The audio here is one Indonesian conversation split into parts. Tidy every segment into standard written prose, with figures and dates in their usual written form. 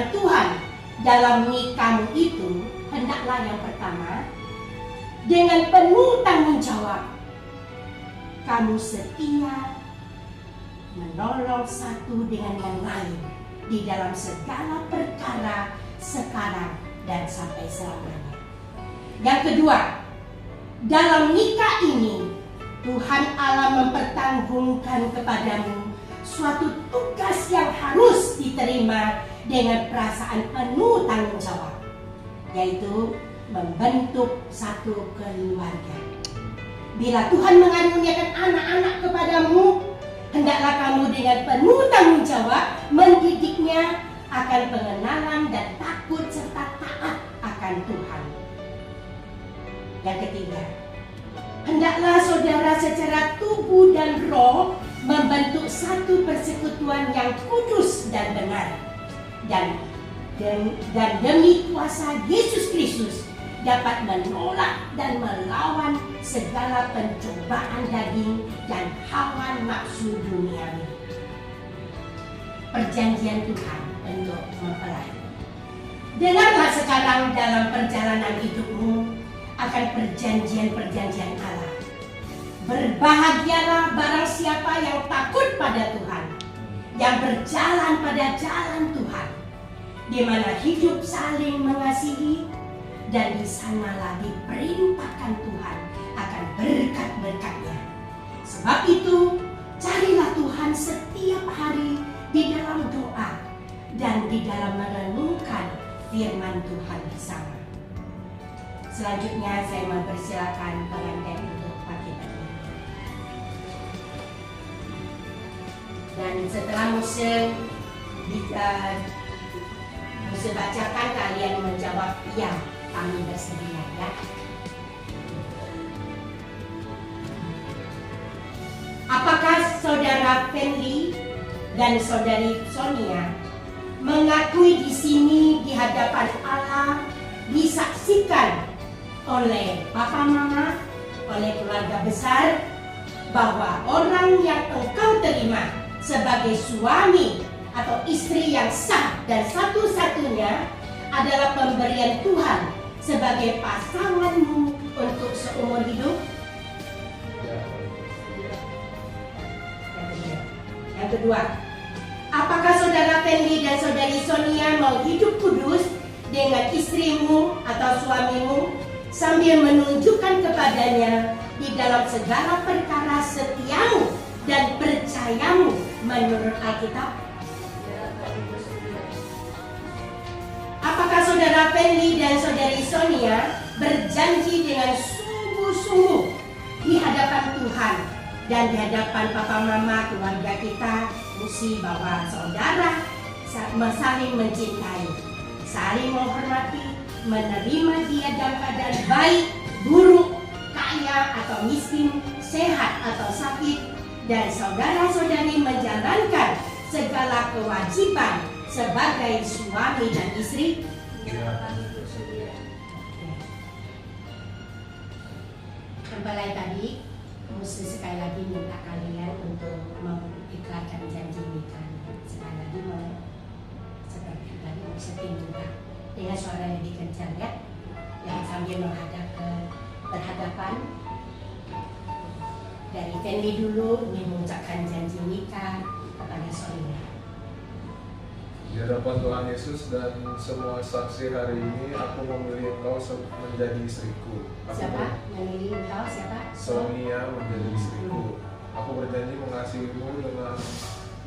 firman Tuhan dalam nikahmu itu, hendaklah yang pertama, dengan penuh tanggung jawab, kamu setia menolong satu dengan yang lain di dalam segala perkara sekarang dan sampai selamanya. Yang kedua, dalam nikah ini Tuhan Allah mempertanggungkan kepadamu suatu tugas yang harus diterima dengan perasaan penuh tanggung jawab, yaitu membentuk satu keluarga. Bila Tuhan mengaruniakan anak-anak kepadamu, hendaklah kamu dengan penuh tanggung jawab mendidiknya akan pengenalan dan takut serta taat akan Tuhan. Yang ketiga, hendaklah saudara secara tubuh dan roh membentuk satu persekutuan yang kudus dan benar, dan demi kuasa Yesus Kristus dapat menolak dan melawan segala pencobaan daging dan hawa nafsu duniawi. Perjanjian Tuhan untuk mempelai. Dengarlah sekarang dalam perjalanan hidupmu akan perjanjian-perjanjian Allah. Berbahagialah barang siapa yang takut pada Tuhan, yang berjalan pada jalan Tuhan, di mana hidup saling mengasihi, dan di sanalah diperintahkan Tuhan akan berkat-berkat-Nya. Sebab itu, carilah Tuhan setiap hari di dalam doa dan di dalam merenungkan firman Tuhan bersama. Selanjutnya saya mempersilakan pengantin untuk pakai teguh. Dan setelah Musa bacakan, kalian menjawab ya, kami bersedia, ya. Apakah saudara Fenli dan saudari Sonia mengakui di sini di hadapan Allah, disaksikan oleh papa mama, oleh keluarga besar, bahwa orang yang engkau terima sebagai suami atau istri yang sah dan satu-satunya adalah pemberian Tuhan sebagai pasanganmu untuk seumur hidup? Yang kedua, apakah saudara Fendi dan saudari Sonia mau hidup kudus dengan istrimu atau suamimu sambil menunjukkan kepadanya di dalam segala perkara setiamu dan percayamu menurut Alkitab? Apakah saudara Fendi dan saudari Sonia berjanji dengan sungguh-sungguh di hadapan Tuhan dan di hadapan papa mama keluarga kita mesti bahwa saudara saling mencintai, saling menghormati, menerima dia dalam keadaan baik, buruk, kaya atau miskin, sehat atau sakit, dan saudara-saudari menjalankan segala kewajiban sebagai suami dan istri? Mempelai tadi, mesti sekali lagi minta kalian untuk mengikrarkan janji nikah. Sekali lagi seperti tadi mesti minta dengan suara yang lebih kencang, ya, yang sambil menghadap ke berhadapan. Dari Fendi dulu ingin mengucapkan janji nikah kepada Sonia. Di hadapan Tuhan Yesus dan semua saksi hari ini, aku memilih engkau menjadi istriku. Siapa? Memilih engkau siapa? Sonia menjadi istriku. Aku berjanji mengasihimu dengan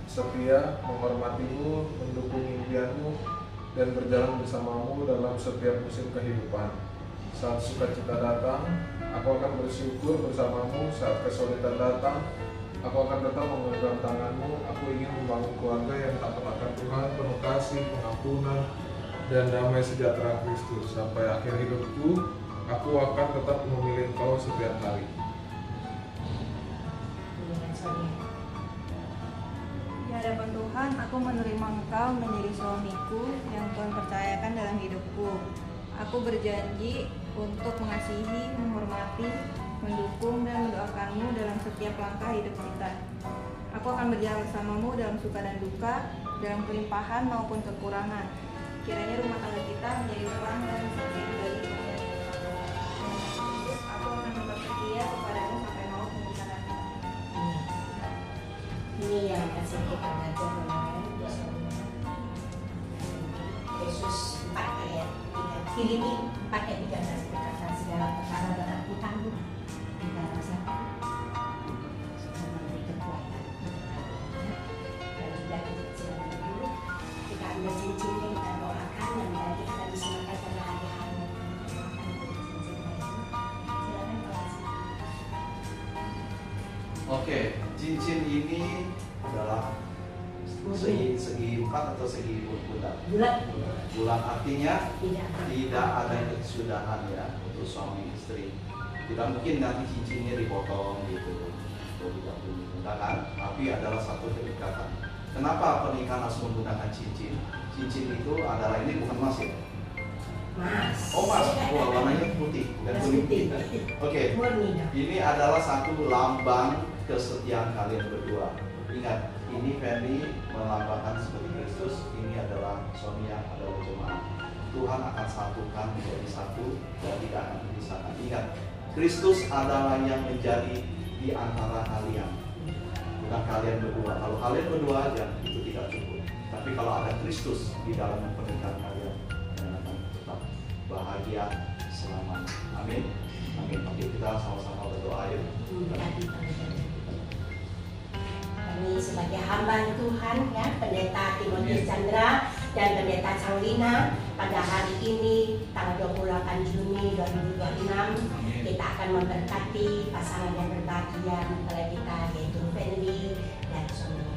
setia, menghormatimu, mendukung impianmu, dan berjalan bersamamu dalam setiap musim kehidupan. Saat sukacita datang, aku akan bersyukur bersamamu. Saat kesulitan datang, aku akan tetap memegang tanganmu. Aku ingin membangun keluarga yang takut akan Tuhan, penuh kasih, pengampunan, dan damai sejahtera Kristus. Sampai akhir hidupku, aku akan tetap memilih engkau setiap hari. Di hadapan Tuhan, aku menerima engkau menjadi suamiku yang Tuhan percayakan dalam hidupku. Aku berjanji untuk mengasihi, menghormati, mendukung, dan mendoakanmu dalam setiap langkah hidup kita. Aku akan berjalan bersamamu dalam suka dan duka, dalam kelimpahan maupun kekurangan. Kiranya rumah tangga kita menjadi terang dan saksi bagi dunia. Yesus, aku akan tetap setia kepadamu sampai maut memisahkanmu. Ini yang kasih kita belajar kemarin. Yesus 4 ayat 3, Filipi 4 ayat 13 berkata, segala perkara dalam Tuhan kita rasakan sudah memberi kekuatan. Dan juga kecil-kecilan dulu kita ambil cincinnya, kita doakan, dan nanti kita bisa makan pada hari-hari. Silakan kasih. Oke, cincin ini adalah segi 4 atau segi bulat? Bulat artinya tidak ada kesudahan ya untuk suami istri. Tidak mungkin nanti cincinnya dipotong gitu atau tidak menggunakan, tapi adalah satu keikatan. Kenapa pernikahan harus menggunakan cincin? Cincin itu adalah, ini bukan emas ya? Mas. Oh mas, warnanya putih bukan kuning. Oke, ini adalah satu lambang kesetiaan kalian berdua. Ingat, ini Fendi melambangkan seperti Kristus. Ini adalah suami yang adalah jemaat. Tuhan akan satukan menjadi satu dan tidak akan dipisahkan. Ingat, Kristus adalah yang menjadi di antara kalian, bukan kalian berdua. Kalau kalian berdua aja itu tidak cukup. Tapi kalau ada Kristus di dalam pernikahan kalian, kalian akan tetap bahagia selamanya. Amin. Amin. Oke, kita sama-sama berdoa yuk. Kami sebagai hamba Tuhan ya, Pendeta Timotius Chandra dan Pendeta Changlina, pada hari ini tanggal 28 Juni 2026 kita akan memberkati pasangan yang berbahagia mempelai kita, yaitu Fendi dan Sonia.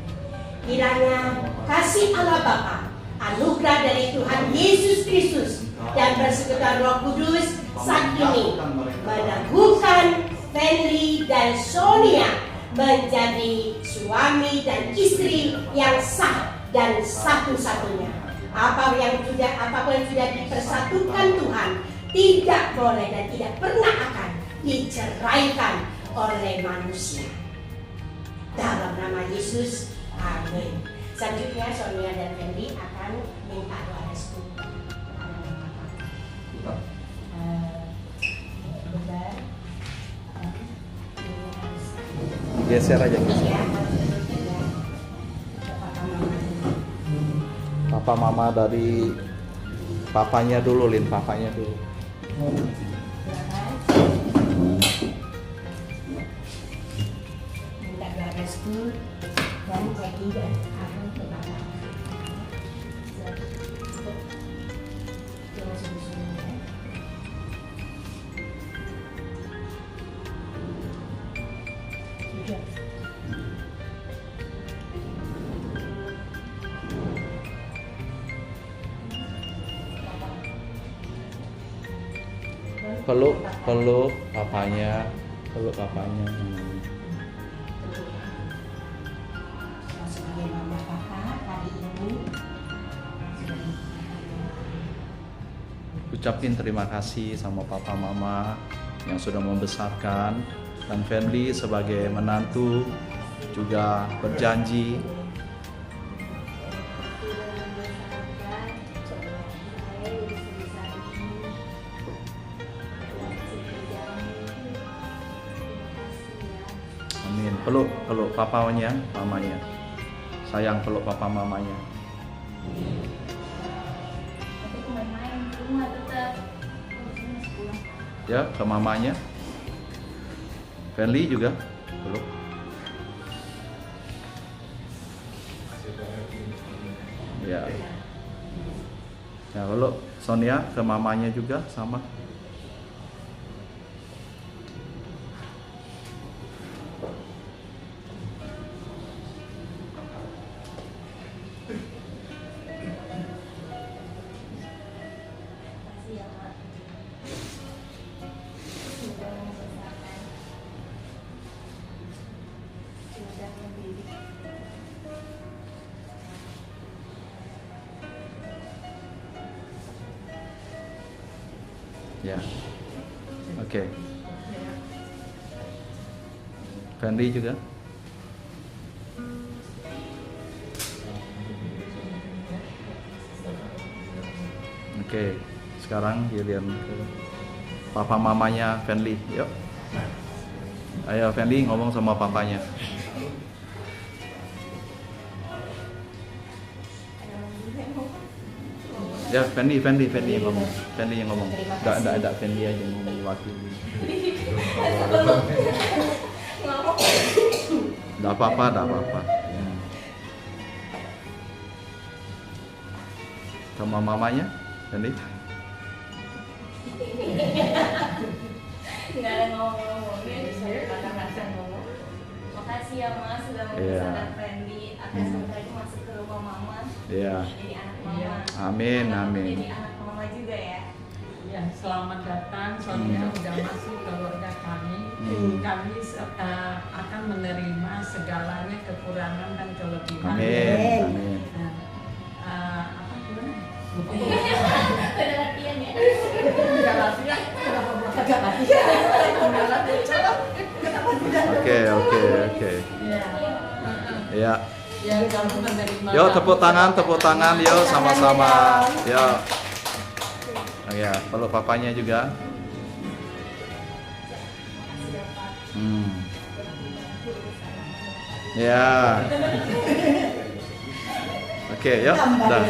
Kiranya kasih Allah Bapa, anugerah dari Tuhan Yesus Kristus dan persekutuan Roh Kudus saat ini meneguhkan Fendi dan Sonia menjadi suami dan istri yang sah dan satu-satunya. Apapun yang sudah dipersatukan Tuhan tidak boleh dan tidak pernah akan diceraikan oleh manusia. Dalam nama Yesus, amin. Selanjutnya Sonia dan Fendi akan minta doa restu. Geser aja, geser. Papa mama dari papanya dulu, Lin, papanya dulu. Minta doa restu dan jadi dan akan kepada peluk papanya. sebagai mama papa hari ini Ucapin terima kasih sama papa mama yang sudah membesarkan, dan Fendi sebagai menantu juga berjanji peluk papanya, mamanya. Sayang peluk papa mamanya. Ya, ke mamanya. Fendi juga peluk. Ya. Ya, peluk Sonia ke mamanya juga sama. Ya, oke. Fendi juga. Oke, sekarang giliran ke papa mamanya Fenly. Yuk. Ayo Fenly ngomong sama papanya. Ya Fenly yang ngomong. Fenly yang ngomong. Enggak Fenly aja yang ngomong wakili. Enggak apa-apa. Sama mamanya, Fenly. Nggak ada ngomong-ngomongnya, bisa kata-kata ngomong. Makasih ya Mas sudah membesarkan Fenly. Akan sebentar lagi masuk ke rumah Mama. Iya. Jadi anak Mama. Amin. Jadi anak Mama juga ya. Ya, selamat datang. Sonia udah masuk keluarga kami. Kami akan menerima segalanya kekurangan dan kelebihan. Amin. Apa gimana? Udah latihan ya. Udah latihan. Kenapa latihan? Oke. Ya. Ya, kamu menerima. Yo tepuk tangan, yo sama-sama. Yo. Ya, peluk papanya juga. Ya. Oke, yuk. Dah.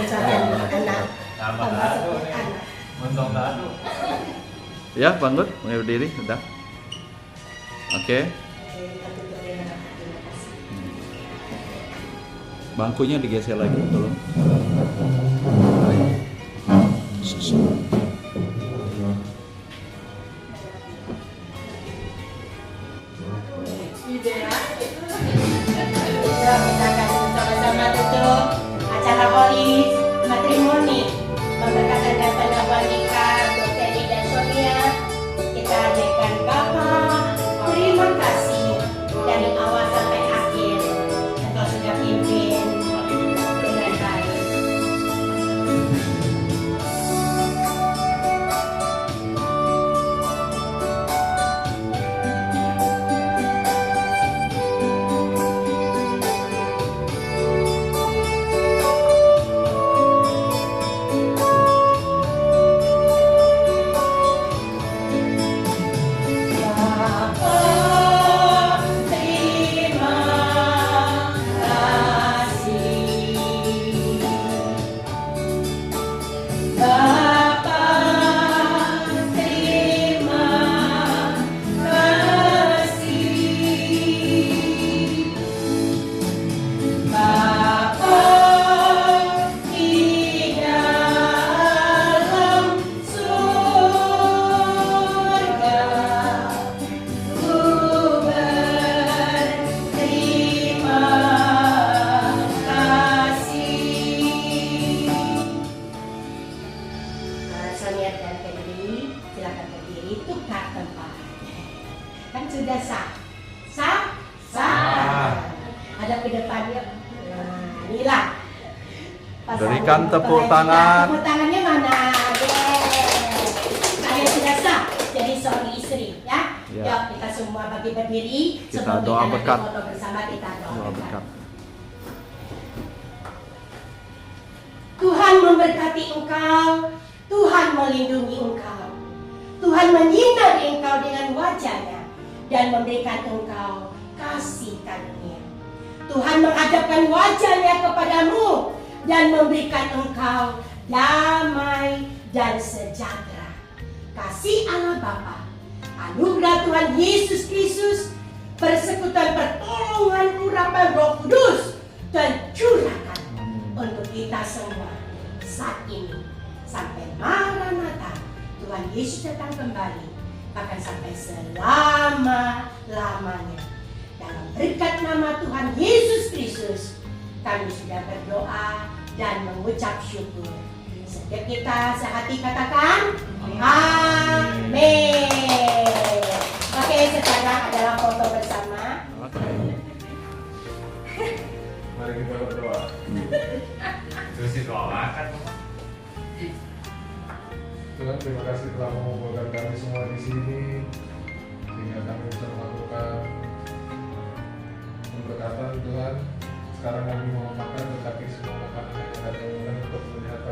Tambah satu anak. Mentong dadu. Ya, bangun, mulai berdiri, udah. Oke. Bangkunya digeser lagi, tolong. Ya, kita akan sama-sama tutup acara polis matrimoni pemberkatan dan pengakuan nikah untuk Fenly dan Sonia. Kita hadirkan Bapak, terima kasih dari awal sampai akhir. Engkau sudah pimpin dengan baik. Sonia dan Fenly, silakan berdiri, tukar tempat. Kan sudah sah. Ada ke depannya. Nah, inilah. pasangan Berikan tepuk mempelai tangan. kita. Tepuk tangannya mana? Kalian sudah sah jadi suami istri, ya? Ya. Yuk kita semua bagi berdiri. Kita sebelum doa nanti berkat. foto bersama kita doa Doa berkat. berkat. Tuhan memberkati engkau, Tuhan melindungi engkau, Tuhan menyinari engkau dengan wajah-Nya dan memberikan engkau kasih karunia. Tuhan menghadapkan wajah-Nya kepadamu dan memberikan engkau damai dan sejahtera. Kasih Allah Bapa, anugerah Tuhan Yesus Kristus, persekutuan pertolongan urapan Roh Kudus tercurahkan untuk kita semua saat ini sampai Maranatha Tuhan Yesus datang kembali, bahkan sampai selama-lamanya. Dalam berkat nama Tuhan Yesus Kristus kami sudah berdoa dan mengucap syukur. Setiap kita sehati katakan amin. Oke, sekarang adalah foto bersama. Oke. Mari kita berdoa. Terus didoakan. Tuhan, terima kasih telah mengumpulkan kami semua di sini sehingga kami bisa melakukan pemberkatan. Tuhan, sekarang kami mau makan, tetapi semua makanan yang ada untuk melihat